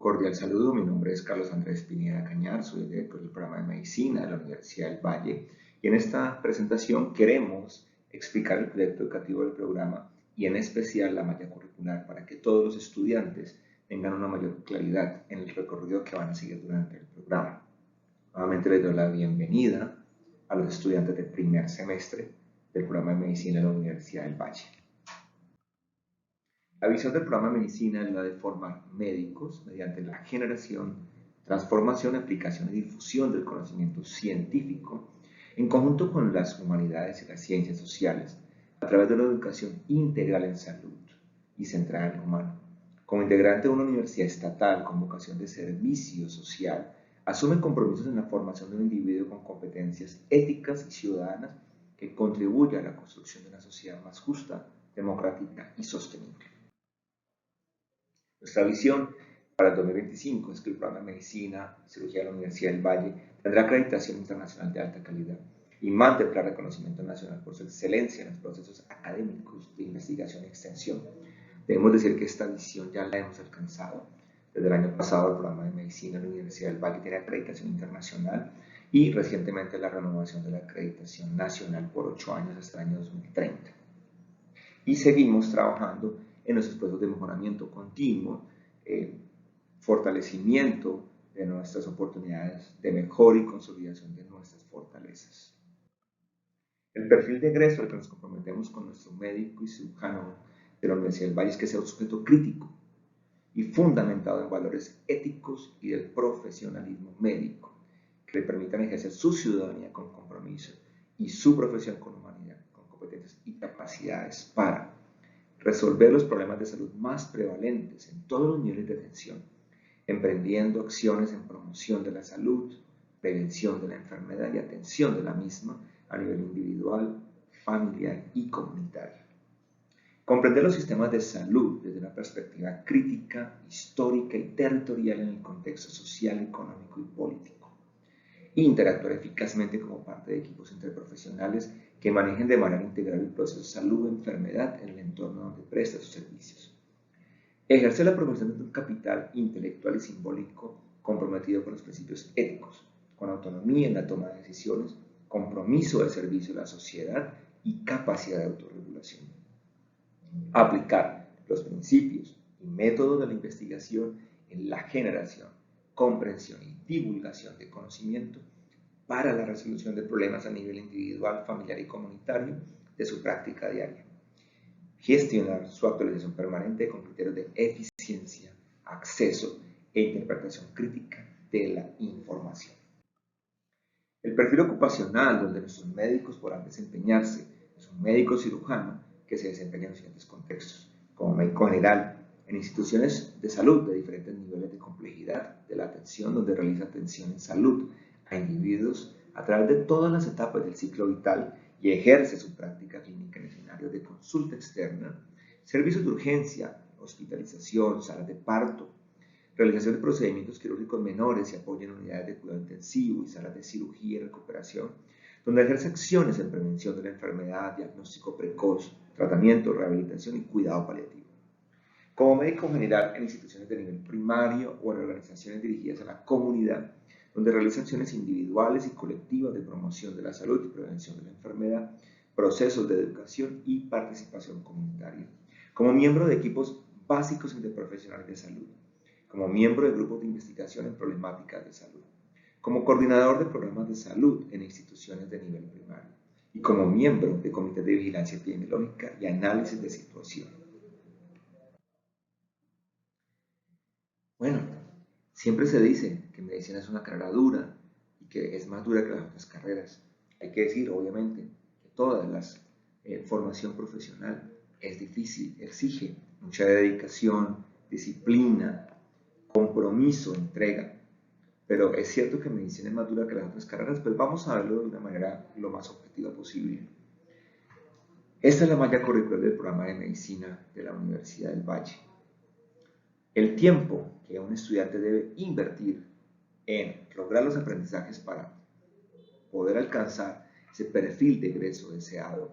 Cordial saludo, mi nombre es Carlos Andrés Pineda Cañar, soy el director del programa de Medicina de la Universidad del Valle y en esta presentación queremos explicar el proyecto educativo del programa y en especial la malla curricular para que todos los estudiantes tengan una mayor claridad en el recorrido que van a seguir durante el programa. Nuevamente les doy la bienvenida a los estudiantes del primer semestre del programa de Medicina de la Universidad del Valle. La visión del programa de medicina es la de formar médicos mediante la generación, transformación, aplicación y difusión del conocimiento científico en conjunto con las humanidades y las ciencias sociales a través de una educación integral en salud y centrada en lo humano. Como integrante de una universidad estatal con vocación de servicio social, asume compromisos en la formación de un individuo con competencias éticas y ciudadanas que contribuya a la construcción de una sociedad más justa, democrática y sostenible. Nuestra visión para el 2025 es que el programa de Medicina y Cirugía de la Universidad del Valle tendrá acreditación internacional de alta calidad y mantendrá reconocimiento nacional por su excelencia en los procesos académicos de investigación y extensión. Debemos decir que esta visión ya la hemos alcanzado. Desde el año pasado el programa de Medicina de la Universidad del Valle tiene acreditación internacional y recientemente la renovación de la acreditación nacional por 8 años hasta el año 2030. Y seguimos trabajando en los esfuerzos de mejoramiento continuo, fortalecimiento de nuestras oportunidades de mejora y consolidación de nuestras fortalezas. El perfil de egreso al que nos comprometemos con nuestro médico y cirujano de la Universidad del Valle es que sea un sujeto crítico y fundamentado en valores éticos y del profesionalismo médico, que le permitan ejercer su ciudadanía con compromiso y su profesión con humanidad, con competencias y capacidades para resolver los problemas de salud más prevalentes en todos los niveles de atención, emprendiendo acciones en promoción de la salud, prevención de la enfermedad y atención de la misma a nivel individual, familiar y comunitario. Comprender los sistemas de salud desde una perspectiva crítica, histórica y territorial en el contexto social, económico y político. Interactuar eficazmente como parte de equipos interprofesionales que manejen de manera integral el proceso de salud-enfermedad en el entorno donde presta sus servicios. Ejercer la profesión de un capital intelectual y simbólico comprometido con los principios éticos, con autonomía en la toma de decisiones, compromiso de servicio a la sociedad y capacidad de autorregulación. Aplicar los principios y métodos de la investigación en la generación, comprensión y divulgación de conocimiento para la resolución de problemas a nivel individual, familiar y comunitario de su práctica diaria. Gestionar su actualización permanente con criterios de eficiencia, acceso e interpretación crítica de la información. El perfil ocupacional donde nuestros médicos podrán desempeñarse es un médico cirujano que se desempeña en los siguientes contextos: como médico general, en instituciones de salud de diferentes niveles de complejidad de la atención, donde realiza atención en salud a individuos a través de todas las etapas del ciclo vital y ejerce su práctica clínica en escenarios de consulta externa, servicios de urgencia, hospitalización, salas de parto, realización de procedimientos quirúrgicos menores y apoyo en unidades de cuidado intensivo y salas de cirugía y recuperación, donde ejerce acciones en prevención de la enfermedad, diagnóstico precoz, tratamiento, rehabilitación y cuidado paliativo. Como médico general en instituciones de nivel primario o en organizaciones dirigidas a la comunidad, donde realiza acciones individuales y colectivas de promoción de la salud y prevención de la enfermedad, procesos de educación y participación comunitaria. Como miembro de equipos básicos interprofesionales de salud, como miembro de grupos de investigación en problemáticas de salud, como coordinador de programas de salud en instituciones de nivel primario y como miembro de comités de vigilancia epidemiológica y análisis de situación. Bueno, siempre se dice que medicina es una carrera dura y que es más dura que las otras carreras. Hay que decir, obviamente, que toda la formación profesional es difícil, exige mucha dedicación, disciplina, compromiso, entrega. Pero es cierto que medicina es más dura que las otras carreras, pues vamos a verlo de una manera lo más objetiva posible. Esta es la malla curricular del programa de medicina de la Universidad del Valle. El tiempo que un estudiante debe invertir en lograr los aprendizajes para poder alcanzar ese perfil de egreso deseado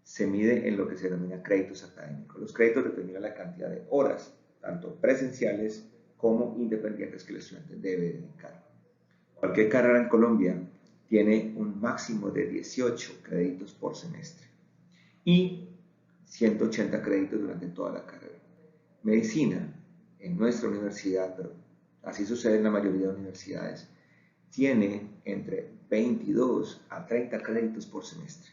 se mide en lo que se denomina créditos académicos. Los créditos determinan la cantidad de horas, tanto presenciales como independientes que el estudiante debe dedicar. Cualquier carrera en Colombia tiene un máximo de 18 créditos por semestre y 180 créditos durante toda la carrera. Medicina, en nuestra universidad, pero así sucede en la mayoría de universidades, tiene entre 22 a 30 créditos por semestre.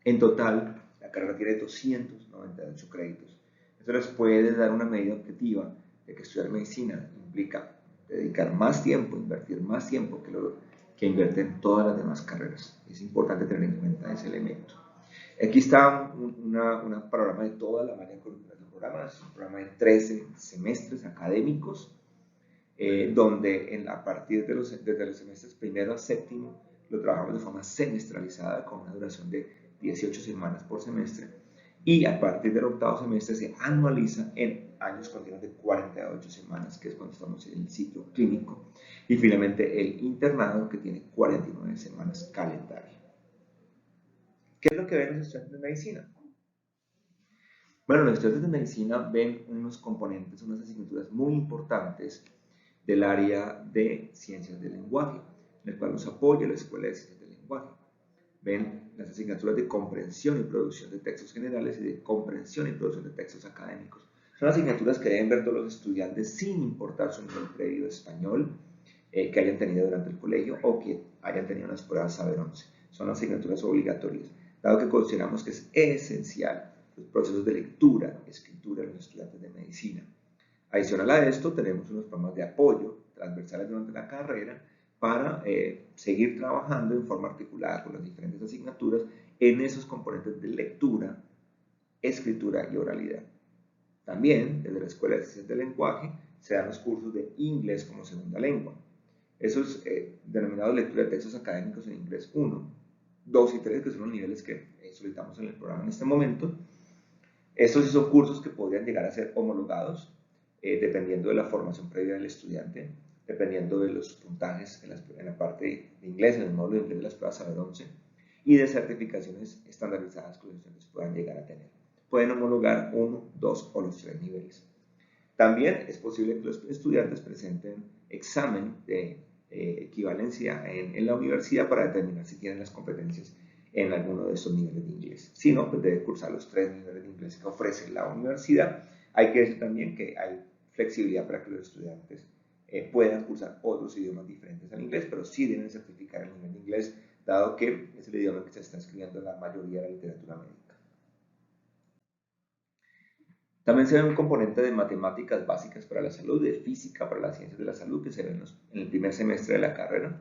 En total, la carrera tiene 298 créditos. Esto les puede dar una medida objetiva de que estudiar medicina implica dedicar más tiempo, invertir más tiempo que invierten todas las demás carreras. Es importante tener en cuenta ese elemento. Aquí está un panorama de toda la malla curricular del programa. Es un programa de 13 semestres académicos, donde a partir desde los semestres primero a séptimo lo trabajamos de forma semestralizada con una duración de 18 semanas por semestre, y a partir del octavo semestre se anualiza en años continuos de 48 semanas, que es cuando estamos en el ciclo clínico, y finalmente el internado, que tiene 49 semanas calendario. ¿Qué es lo que ven los estudiantes de medicina? Bueno, los estudiantes de medicina ven unos componentes, unas asignaturas muy importantes del área de ciencias del lenguaje, en el cual nos apoya la Escuela de Ciencias del Lenguaje. Ven las asignaturas de comprensión y producción de textos generales y de comprensión y producción de textos académicos. Son asignaturas que deben ver todos los estudiantes sin importar su nivel previo de español que hayan tenido durante el colegio o que hayan tenido unas pruebas Saber 11. Son asignaturas obligatorias, dado que consideramos que es esencial los procesos de lectura, escritura de los estudiantes de medicina. Adicional a esto, tenemos unos programas de apoyo transversales durante la carrera para seguir trabajando en forma articulada con las diferentes asignaturas en esos componentes de lectura, escritura y oralidad. También, desde la Escuela de Ciencias del Lenguaje, se dan los cursos de inglés como segunda lengua. Esos denominados lectura de textos académicos en inglés 1, 2 y 3, que son los niveles que solicitamos en el programa en este momento. Estos sí son cursos que podrían llegar a ser homologados, dependiendo de la formación previa del estudiante, dependiendo de los puntajes en la parte de inglés, en el módulo de inglés de las pruebas Saber 11, y de certificaciones estandarizadas que los estudiantes puedan llegar a tener. Pueden homologar 1, 2 o los 3 niveles. También es posible que los estudiantes presenten examen de equivalencia en la universidad para determinar si tienen las competencias en alguno de estos niveles de inglés. Si no, pues debe cursar los 3 niveles de inglés que ofrece la universidad. Hay que decir también que hay flexibilidad para que los estudiantes puedan cursar otros idiomas diferentes al inglés, pero sí deben certificar el nivel de inglés, dado que es el idioma que se está escribiendo en la mayoría de la literatura médica. También se ve un componente de matemáticas básicas para la salud, de física para las ciencias de la salud, que se ven en el primer semestre de la carrera.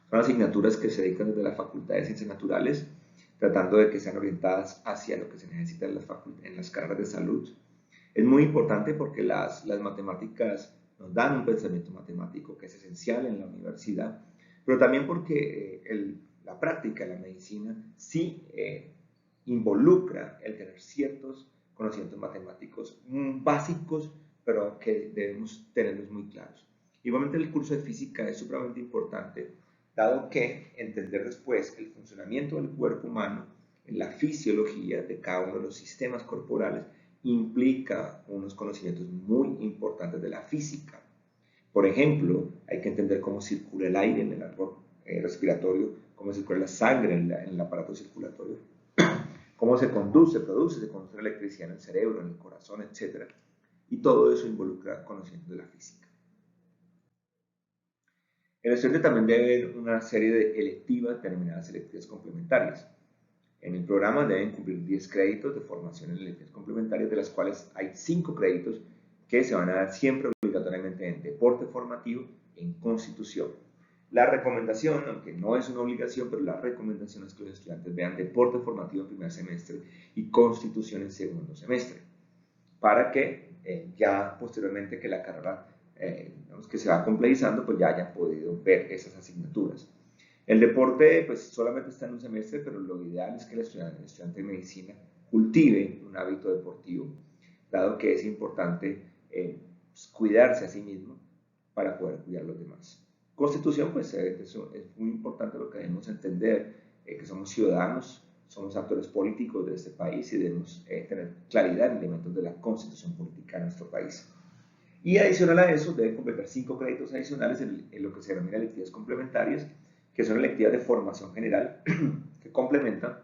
Son asignaturas que se dedican desde la Facultad de Ciencias Naturales, tratando de que sean orientadas hacia lo que se necesita en las carreras de salud. Es muy importante porque las matemáticas nos dan un pensamiento matemático que es esencial en la universidad, pero también porque la práctica de la medicina sí involucra el tener ciertos conocimientos matemáticos básicos, pero que debemos tenerlos muy claros. Igualmente el curso de física es supremamente importante, dado que entender después el funcionamiento del cuerpo humano, la fisiología de cada uno de los sistemas corporales, implica unos conocimientos muy importantes de la física. Por ejemplo, hay que entender cómo circula el aire en el árbol respiratorio, cómo circula la sangre en el aparato circulatorio, cómo se conduce la electricidad en el cerebro, en el corazón, etc. Y todo eso involucra conocimiento de la física. El estudiante también debe ver una serie de electivas denominadas electivas complementarias. En el programa deben cumplir 10 créditos de formación en electivas complementarias, de las cuales hay 5 créditos que se van a dar siempre obligatoriamente en deporte formativo y en constitución. La recomendación, aunque no es una obligación, pero la recomendación es que los estudiantes vean deporte formativo en primer semestre y constitución en segundo semestre, para que ya posteriormente que la carrera que se va complejizando, pues ya hayan podido ver esas asignaturas. El deporte pues solamente está en un semestre, pero lo ideal es que el estudiante de medicina cultive un hábito deportivo, dado que es importante pues, cuidarse a sí mismo para poder cuidar a los demás. Constitución, pues es muy importante lo que debemos entender, que somos ciudadanos, somos actores políticos de este país y debemos tener claridad en elementos de la constitución política de nuestro país. Y adicional a eso, deben completar 5 créditos adicionales en lo que se denomina electividades complementarias, que son electivas de formación general que complementan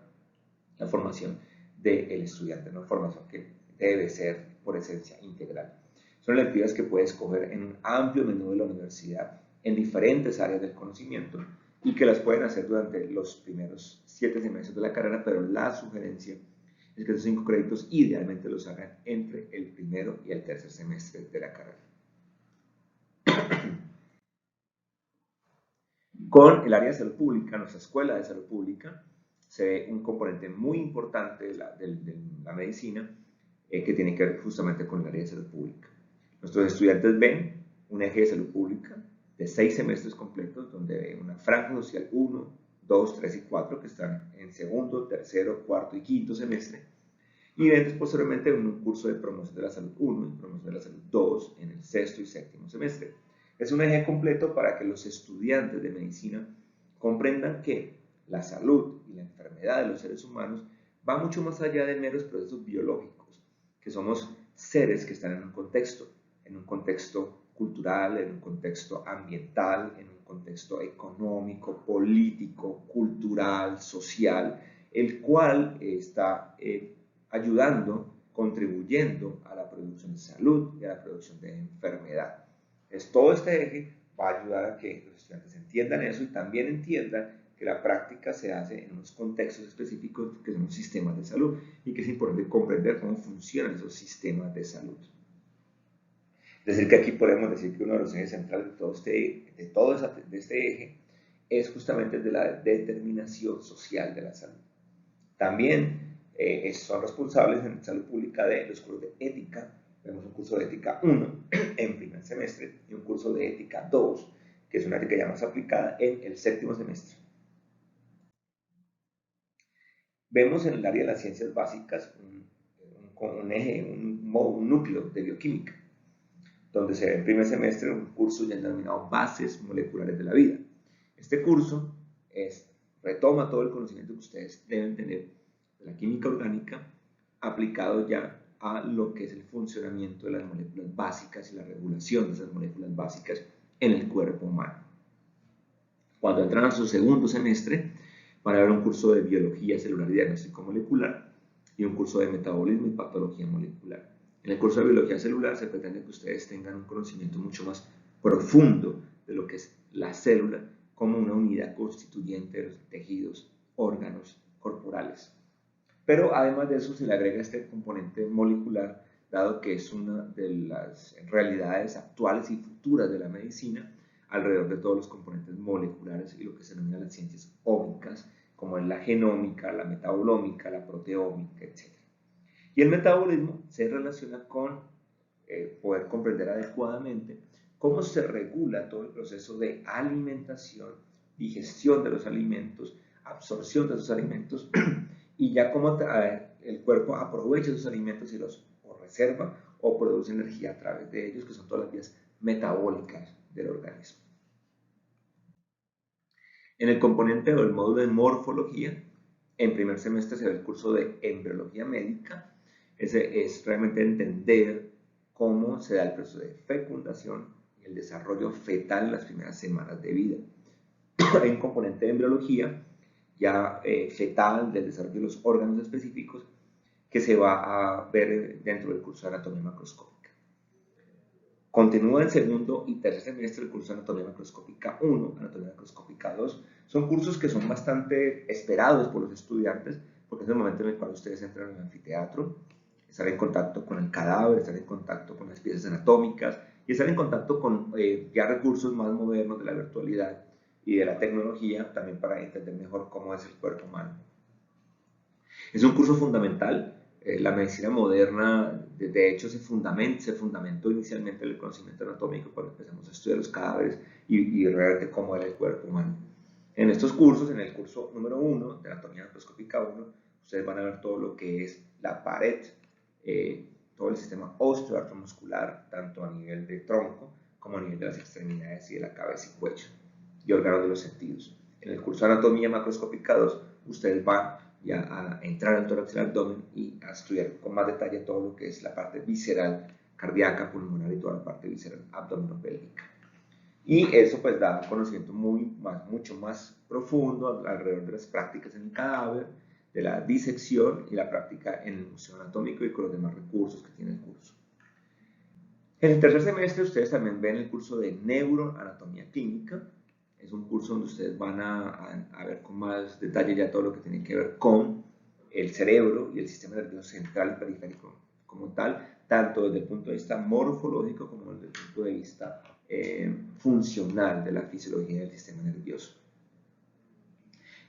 la formación del estudiante, una formación que debe ser por esencia integral. Son electivas que puede escoger en un amplio menú de la universidad en diferentes áreas del conocimiento y que las pueden hacer durante los primeros 7 semestres de la carrera, pero la sugerencia es que esos 5 créditos idealmente los hagan entre el primero y el tercer semestre de la carrera. Con el área de salud pública, nuestra escuela de salud pública, se ve un componente muy importante de la medicina que tiene que ver justamente con el área de salud pública. Nuestros estudiantes ven un eje de salud pública de 6 semestres completos, donde ven una franja social 1, 2, 3 y 4 que están en segundo, tercero, cuarto y quinto semestre, y ven posteriormente un curso de promoción de la salud 1 y promoción de la salud 2 en el sexto y séptimo semestre. Es un eje completo para que los estudiantes de medicina comprendan que la salud y la enfermedad de los seres humanos va mucho más allá de meros procesos biológicos, que somos seres que están en un contexto cultural, en un contexto ambiental, en un contexto económico, político, cultural, social, el cual está ayudando, contribuyendo a la producción de salud y a la producción de enfermedad. Entonces, todo este eje va a ayudar a que los estudiantes entiendan eso y también entiendan que la práctica se hace en unos contextos específicos que son los sistemas de salud y que es importante comprender cómo funcionan esos sistemas de salud. Es decir, que aquí podemos decir que uno de los ejes centrales de este eje es justamente el de la determinación social de la salud. También son responsables en salud pública de los cursos de ética. Tenemos un curso de ética 1 en primer semestre y un curso de ética 2, que es una ética ya más aplicada en el séptimo semestre. Vemos en el área de las ciencias básicas un núcleo de bioquímica, donde se ve en primer semestre un curso ya denominado Bases Moleculares de la Vida. Este curso retoma todo el conocimiento que ustedes deben tener de la química orgánica aplicado ya a lo que es el funcionamiento de las moléculas básicas y la regulación de esas moléculas básicas en el cuerpo humano. Cuando entran a su segundo semestre, van a ver un curso de biología celular y diagnóstico molecular y un curso de metabolismo y patología molecular. En el curso de biología celular se pretende que ustedes tengan un conocimiento mucho más profundo de lo que es la célula como una unidad constituyente de los tejidos, órganos corporales. Pero además de eso se le agrega este componente molecular, dado que es una de las realidades actuales y futuras de la medicina, alrededor de todos los componentes moleculares y lo que se denomina las ciencias ómicas, como es la genómica, la metabolómica, la proteómica, etc. Y el metabolismo se relaciona con poder comprender adecuadamente cómo se regula todo el proceso de alimentación, digestión de los alimentos, absorción de esos alimentos y ya cómo el cuerpo aprovecha esos alimentos y los o reserva o produce energía a través de ellos, que son todas las vías metabólicas del organismo. En el componente o el módulo de morfología, en primer semestre se ve el curso de embriología médica. Ese es realmente entender cómo se da el proceso de fecundación y el desarrollo fetal en las primeras semanas de vida. Hay un componente de embriología ya fetal del desarrollo de los órganos específicos que se va a ver dentro del curso de anatomía macroscópica. Continúa en segundo y tercer semestre el curso de anatomía macroscópica 1, anatomía macroscópica 2. Son cursos que son bastante esperados por los estudiantes porque es el momento en el cual ustedes entran en el anfiteatro, están en contacto con el cadáver, están en contacto con las piezas anatómicas y están en contacto con ya recursos más modernos de la virtualidad y de la tecnología también para entender mejor cómo es el cuerpo humano. Es un curso fundamental. La medicina moderna, de hecho, se fundamentó inicialmente en el conocimiento anatómico cuando empezamos a estudiar los cadáveres y realmente cómo era el cuerpo humano. En estos cursos, en el curso número 1 de anatomía macroscópica 1, ustedes van a ver todo lo que es la pared, todo el sistema osteoartromuscular, tanto a nivel de tronco como a nivel de las extremidades y de la cabeza y cuello y órganos de los sentidos. En el curso de anatomía macroscópica 2, ustedes van ya a entrar al tórax y al abdomen y a estudiar con más detalle todo lo que es la parte visceral cardíaca, pulmonar y toda la parte visceral abdominopélvica. Y eso pues da un conocimiento mucho más profundo alrededor de las prácticas en el cadáver, de la disección y la práctica en el museo anatómico y con los demás recursos que tiene el curso. En el tercer semestre ustedes también ven el curso de neuroanatomía clínica. Es un curso donde ustedes van a ver con más detalle ya todo lo que tiene que ver con el cerebro y el sistema nervioso central y periférico como tal, tanto desde el punto de vista morfológico como desde el punto de vista funcional de la fisiología del sistema nervioso.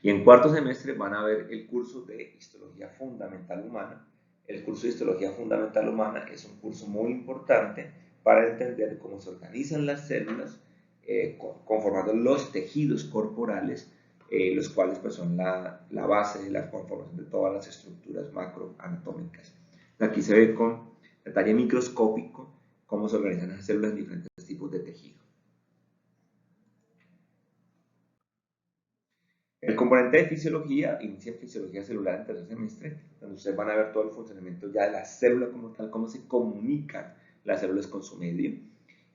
Y en cuarto semestre van a ver el curso de histología fundamental humana. El curso de histología fundamental humana es un curso muy importante para entender cómo se organizan las células, conformando los tejidos corporales, los cuales pues, son la base de la conformación de todas las estructuras macroanatómicas. Aquí se ve con detalle microscópico cómo se organizan las células en diferentes tipos de tejido. El componente de fisiología inicia en fisiología celular en tercer semestre, donde ustedes van a ver todo el funcionamiento ya de la célula como tal, cómo se comunican las células con su medio.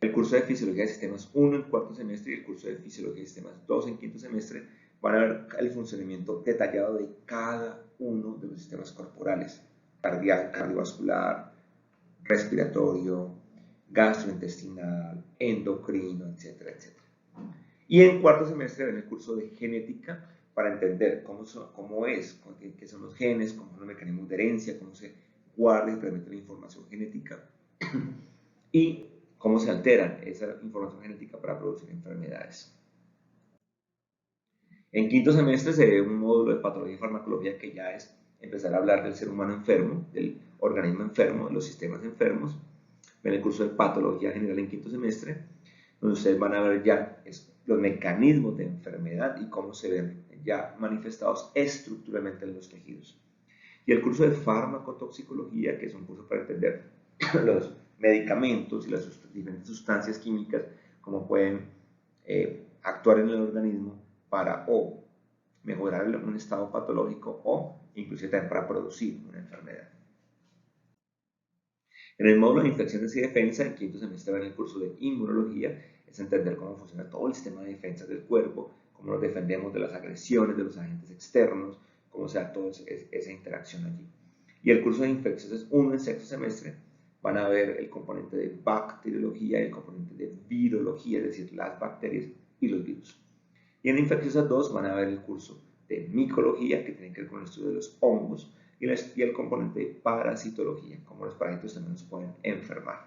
El curso de fisiología de sistemas 1 en cuarto semestre y el curso de fisiología de sistemas 2 en quinto semestre van a ver el funcionamiento detallado de cada uno de los sistemas corporales: cardiovascular, respiratorio, gastrointestinal, endocrino, etcétera, etcétera. Y en cuarto semestre ven el curso de genética para entender qué son los genes, cómo son los mecanismos de herencia, cómo se guarda y transmite la información genética y cómo se altera esa información genética para producir enfermedades. En quinto semestre se ve un módulo de patología y farmacología que ya es empezar a hablar del ser humano enfermo, del organismo enfermo, de los sistemas enfermos. Ven el curso de patología general en quinto semestre, donde ustedes van a ver ya los mecanismos de enfermedad y cómo se ven ya manifestados estructuralmente en los tejidos. Y el curso de farmacotoxicología, que es un curso para entender los medicamentos y las diferentes sustancias químicas, cómo pueden actuar en el organismo para o mejorar un estado patológico o inclusive también para producir una enfermedad. En el módulo de infecciones y defensa, en quinto semestre en el curso de inmunología, es entender cómo funciona todo el sistema de defensa del cuerpo, cómo nos defendemos de las agresiones de los agentes externos, cómo se da toda esa interacción allí. Y el curso de infecciones 1 en sexto semestre van a ver el componente de bacteriología y el componente de virología, es decir, las bacterias y los virus. Y en infecciosas 2 van a ver el curso de micología, que tiene que ver con el estudio de los hongos, y el componente de parasitología, como los parásitos también nos pueden enfermar.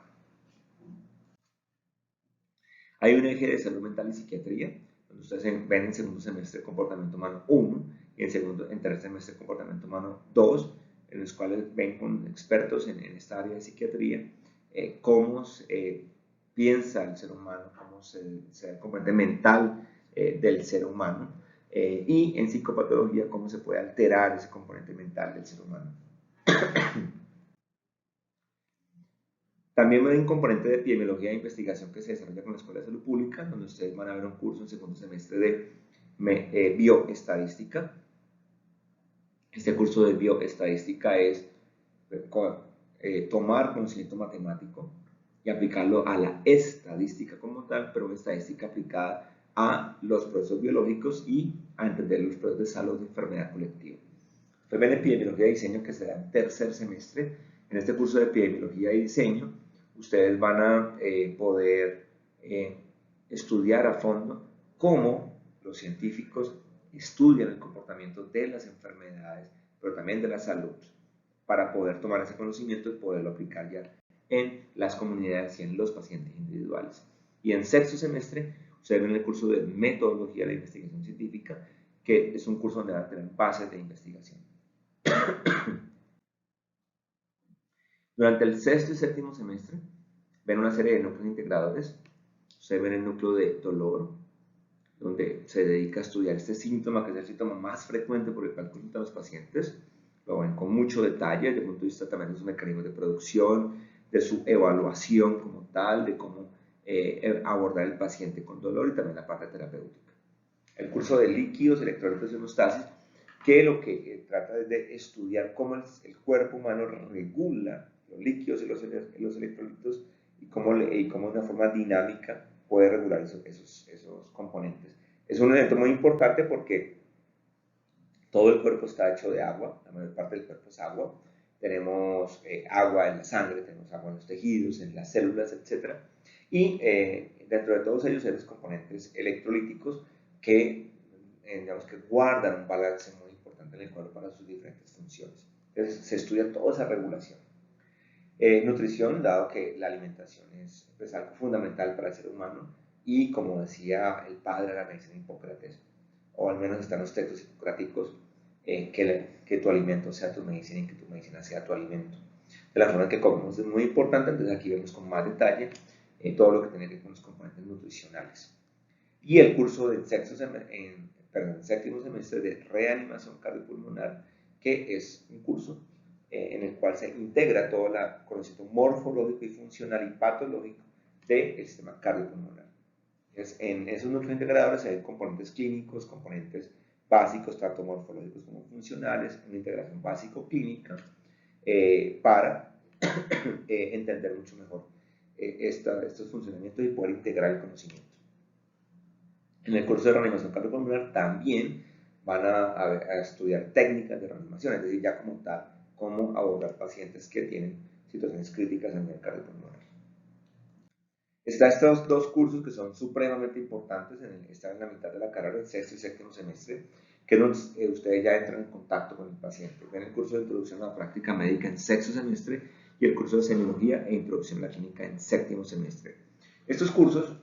Hay un eje de salud mental y psiquiatría, donde ustedes ven en segundo semestre comportamiento humano 1 y en tercer semestre comportamiento humano 2, en los cuales ven con expertos en esta área de psiquiatría cómo piensa el ser humano, cómo se da el componente mental del ser humano, y en psicopatología cómo se puede alterar ese componente mental del ser humano. También hay un componente de epidemiología e investigación que se desarrolla con la Escuela de Salud Pública, donde ustedes van a ver un curso en segundo semestre de bioestadística. Este curso de bioestadística es tomar conocimiento matemático y aplicarlo a la estadística como tal, pero una estadística aplicada a los procesos biológicos y a entender los procesos de salud y enfermedad colectiva. Ustedes ven epidemiología y diseño, que será en tercer semestre. En este curso de epidemiología y diseño, ustedes van a poder estudiar a fondo cómo los científicos estudian el comportamiento de las enfermedades, pero también de la salud, para poder tomar ese conocimiento y poderlo aplicar ya en las comunidades y en los pacientes individuales. Y en sexto semestre, ustedes ven el curso de metodología de la investigación científica, que es un curso donde van a tener bases de investigación. Durante el sexto y séptimo semestre, ven una serie de núcleos integradores. Ustedes ven el núcleo de dolor, donde se dedica a estudiar este síntoma, que es el síntoma más frecuente por el cual consultan los pacientes. Lo ven con mucho detalle desde el punto de vista también de sus mecanismos de producción, de su evaluación como tal, de cómo abordar el paciente con dolor y también la parte terapéutica. El curso de líquidos, electrolitos y homeostasis, que lo que trata es de estudiar cómo el cuerpo humano regula los líquidos y los electrolitos y cómo de una forma dinámica puede regular esos componentes. Es un elemento muy importante porque todo el cuerpo está hecho de agua, la mayor parte del cuerpo es agua. Tenemos agua en la sangre, tenemos agua en los tejidos, en las células, etc. Y dentro de todos ellos hay los componentes electrolíticos que, digamos, que guardan un balance muy importante en el cuerpo para sus diferentes funciones. Entonces se estudia toda esa regulación. Nutrición, dado que la alimentación es pues, algo fundamental para el ser humano y como decía el padre de la medicina Hipócrates, o al menos están los textos hipocráticos, que tu alimento sea tu medicina y que tu medicina sea tu alimento. De la forma en que comemos es muy importante, entonces aquí vemos con más detalle todo lo que tiene que ver con los componentes nutricionales. Y el curso de séptimo semestre de reanimación cardiopulmonar, que es un curso en el cual se integra todo el conocimiento morfológico y funcional y patológico del sistema cardiopulmonar. Entonces, en esos núcleos integradores hay componentes clínicos, componentes básicos, tanto morfológicos como funcionales, una integración básico-clínica para entender mucho mejor estos funcionamientos y poder integrar el conocimiento. En el curso de reanimación cardiopulmonar también van a estudiar técnicas de reanimación, es decir, ya como tal, cómo abordar pacientes que tienen situaciones críticas a nivel cardiopulmonar. Están estos dos cursos que son supremamente importantes, están en la mitad de la carrera, el sexto y séptimo semestre, que ustedes ya entran en contacto con el paciente. Ven el curso de introducción a la práctica médica en sexto semestre y el curso de semiología e introducción a la clínica en séptimo semestre. Estos cursos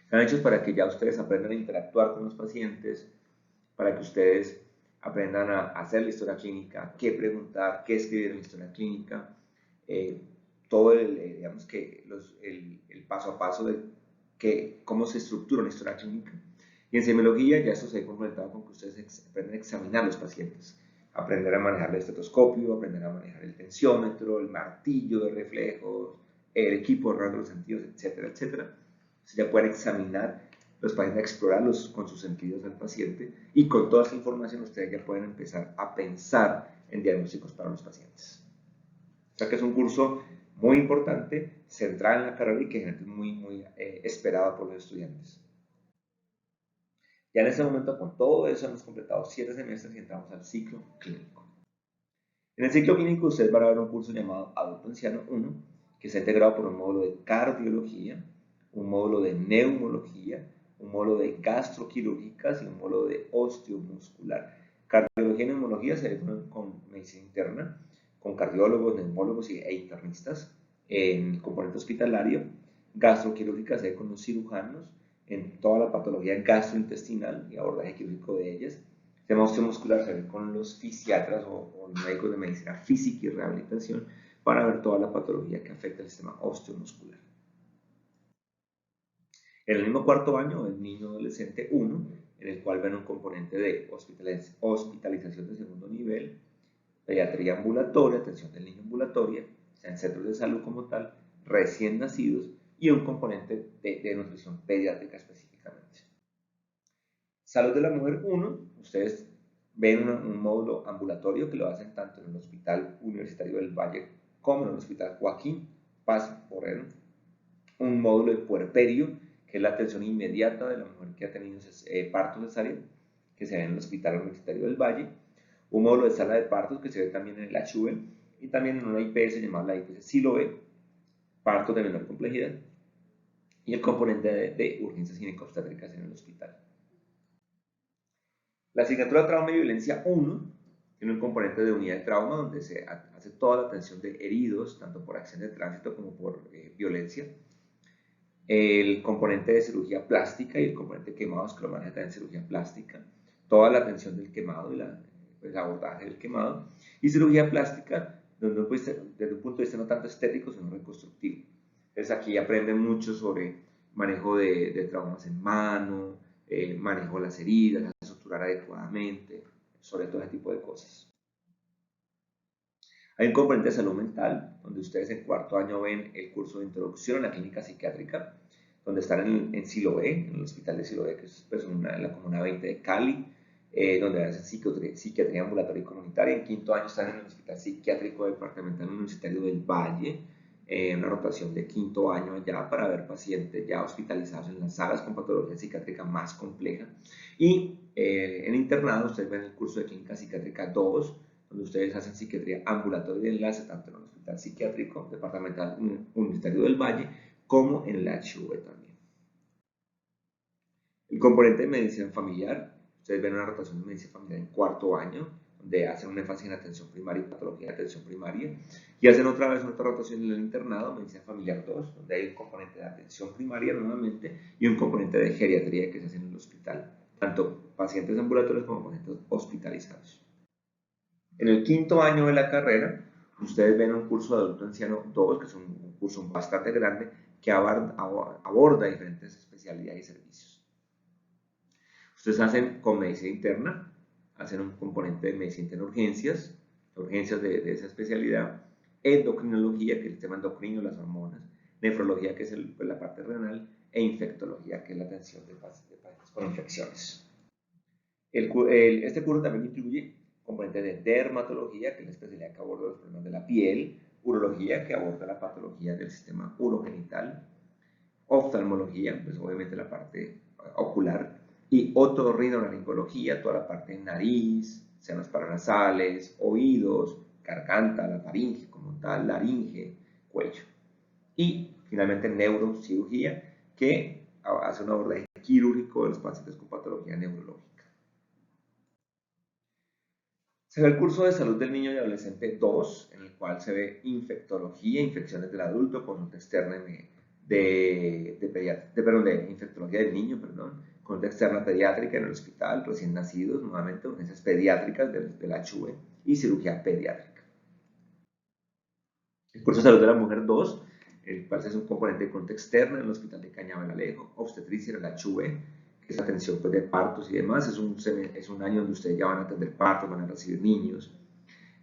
están hechos para que ya ustedes aprendan a interactuar con los pacientes, para que ustedes aprendan a hacer la historia clínica, qué preguntar, qué escribir en la historia clínica, todo digamos que el paso a paso de cómo se estructura una historia clínica. Y en semiología ya esto se ha complementado con que ustedes aprenden a examinar los pacientes, aprender a manejar el estetoscopio, aprender a manejar el tensiómetro, el martillo de reflejos, el equipo de radio de los sentidos, etcétera, etcétera. Entonces ya pueden examinar los pacientes, explorarlos con sus sentidos al paciente y con toda esta información ustedes ya pueden empezar a pensar en diagnósticos para los pacientes. O sea que es un curso muy importante, centrado en la carrera y que es muy esperado por los estudiantes. Ya en este momento con todo eso hemos completado 7 semestres y entramos al ciclo clínico. En el ciclo clínico ustedes van a ver un curso llamado Adulto Anciano 1, que está integrado por un módulo de cardiología, un módulo de neumología, un módulo de gastroquirúrgicas y un módulo de osteomuscular. Cardiología y neumología se ve con medicina interna, con cardiólogos, neumólogos e internistas en el componente hospitalario. Gastroquirúrgica se ve con los cirujanos en toda la patología gastrointestinal y abordaje quirúrgico de ellas. El tema osteomuscular se ve con los fisiatras o los médicos de medicina física y rehabilitación para ver toda la patología que afecta al sistema osteomuscular. En el mismo cuarto año, el niño adolescente 1, en el cual ven un componente de hospitalización de segundo nivel, pediatría ambulatoria, atención del niño ambulatoria, en centros de salud como tal, recién nacidos y un componente de nutrición pediátrica específicamente. Salud de la mujer 1, ustedes ven un módulo ambulatorio que lo hacen tanto en el Hospital Universitario del Valle como en el Hospital Joaquín Paz Borrero. Un módulo de puerperio, que es la atención inmediata de la mujer que ha tenido parto cesárea, que se ve en el Hospital Universitario del Valle. Un módulo de sala de partos que se ve también en el HV y también en una IPS llamada la IPS Siloé, partos de menor complejidad, y el componente de urgencias ginecobstétricas en el hospital. La asignatura Trauma y Violencia 1 tiene un componente de unidad de trauma donde se hace toda la atención de heridos, tanto por acción de tránsito como por violencia. El componente de cirugía plástica y el componente de quemados que lo maneja también cirugía plástica. Toda la atención del quemado y el abordaje del quemado. Y cirugía plástica desde un punto de vista no tanto estético, sino reconstructivo. Entonces aquí aprenden mucho sobre manejo de traumas en mano, manejo de las heridas, estructurar adecuadamente, sobre todo ese tipo de cosas. Hay un componente de salud mental, donde ustedes en cuarto año ven el curso de introducción a la clínica psiquiátrica, donde están en Siloé, en el hospital de Siloé, que es pues, en la comuna 20 de Cali. donde hacen psiquiatría ambulatoria y comunitaria. En quinto año están en el Hospital Psiquiátrico Departamental Universitario del Valle, una rotación de quinto año ya para ver pacientes ya hospitalizados en las salas con patología psiquiátrica más compleja. Y en internado ustedes ven el curso de Clínica Psiquiátrica 2, donde ustedes hacen psiquiatría ambulatoria de enlace tanto en el Hospital Psiquiátrico Departamental Universitario del Valle como en la HV también. El componente de medicina familiar, ustedes ven una rotación de medicina familiar en cuarto año, donde hacen un énfasis en atención primaria y patología de atención primaria, y hacen otra vez otra rotación en el internado, medicina familiar 2, donde hay un componente de atención primaria nuevamente y un componente de geriatría que se hace en el hospital, tanto pacientes ambulatorios como pacientes hospitalizados. En el quinto año de la carrera, ustedes ven un curso de adulto anciano 2, que es un curso bastante grande, que aborda diferentes especialidades y servicios. Ustedes hacen con medicina interna, hacen un componente de medicina interna urgencias de esa especialidad, endocrinología, que es el tema endocrino, las hormonas, nefrología, que es la parte renal, e infectología, que es la atención de pacientes con infecciones. Este curso también incluye componentes de dermatología, que es la especialidad que aborda los problemas de la piel, urología, que aborda la patología del sistema urogenital, oftalmología, pues obviamente la parte ocular, y otorrinolaringología, toda la parte de nariz, senos paranasales, oídos, garganta, la faringe como tal, laringe, cuello. Y finalmente neurocirugía, que hace un abordaje quirúrgico de los pacientes con patología neurológica. Se ve el curso de salud del niño y adolescente 2, en el cual se ve infectología, infecciones del adulto, consulta externa de infectología del niño, consulta externa pediátrica en el hospital, recién nacidos, nuevamente urgencias pediátricas del HV y cirugía pediátrica. El curso de salud de la mujer 2, el cual es un componente de consulta externa en el hospital de Cañaveral, obstetricia en el HV, que es atención pues, de partos y demás. Es un año donde ustedes ya van a atender partos, van a recibir niños,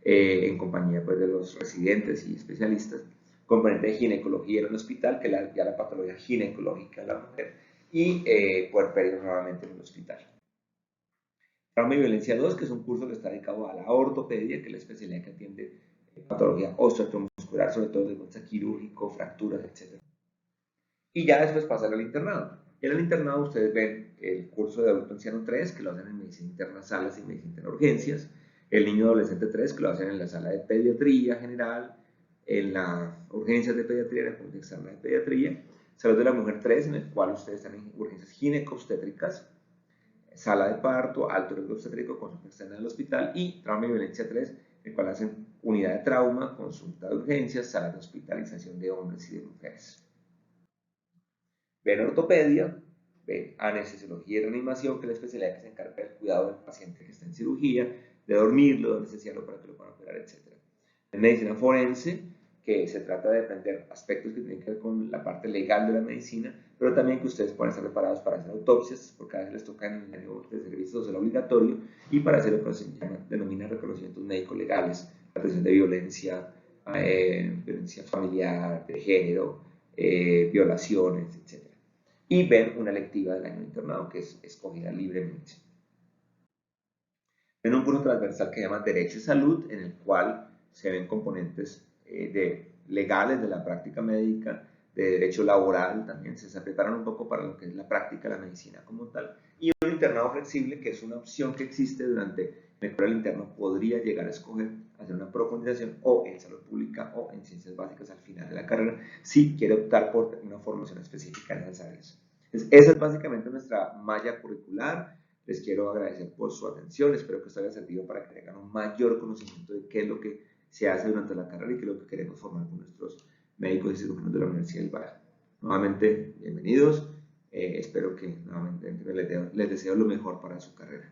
en compañía pues, de los residentes y especialistas. Componente de ginecología en el hospital, que ya la patología ginecológica de la mujer, y puerperio nuevamente en el hospital. Trauma y violencia 2, que es un curso que está dedicado a la ortopedia, que es la especialidad que atiende patología osteomuscular, sobre todo desde el quirúrgico, fracturas, etc. Y ya después pasar al internado. En el internado ustedes ven el curso de adulto anciano 3, que lo hacen en medicina interna salas y medicina interna urgencias, el niño adolescente 3, que lo hacen en la sala de pediatría general, en las urgencias de pediatría, en la consulta externa de pediatría, salud de la mujer 3, en el cual ustedes están en urgencias ginecobstétricas, sala de parto, alto riesgo obstétrico, consulta externa del hospital, y trauma y violencia 3, en el cual hacen unidad de trauma, consulta de urgencias, sala de hospitalización de hombres y de mujeres. Ven ortopedia, ven anestesiología y reanimación, que es la especialidad que se encarga del cuidado del paciente que está en cirugía, de dormirlo, de anestesiarlo para que lo puedan operar, etc. En medicina forense, que se trata de aprender aspectos que tienen que ver con la parte legal de la medicina, pero también que ustedes puedan estar preparados para hacer autopsias, porque a veces les toca en el año de servicio social obligatorio, y para hacer lo que se denomina reconocimientos médicos legales, la atención de violencia, violencia familiar, de género, violaciones, etc. Y ven una electiva del año de internado que es escogida libremente. Ven un curso transversal que se llama Derecho y Salud, en el cual se ven componentes legales de la práctica médica, de derecho laboral también, se preparan un poco para lo que es la práctica de la medicina como tal, y un internado flexible, que es una opción que existe durante el cual el interno podría llegar a escoger hacer una profundización o en salud pública o en ciencias básicas al final de la carrera, si quiere optar por una formación específica en esas áreas. Entonces, esa es básicamente nuestra malla curricular. Les quiero agradecer por su atención, espero que esto haya servido para que tengan un mayor conocimiento de qué es lo que se hace durante la carrera y qué es lo que queremos formar con nuestros médicos y cirujanos de la Universidad del Valle. Nuevamente, bienvenidos, espero que nuevamente les deseo lo mejor para su carrera.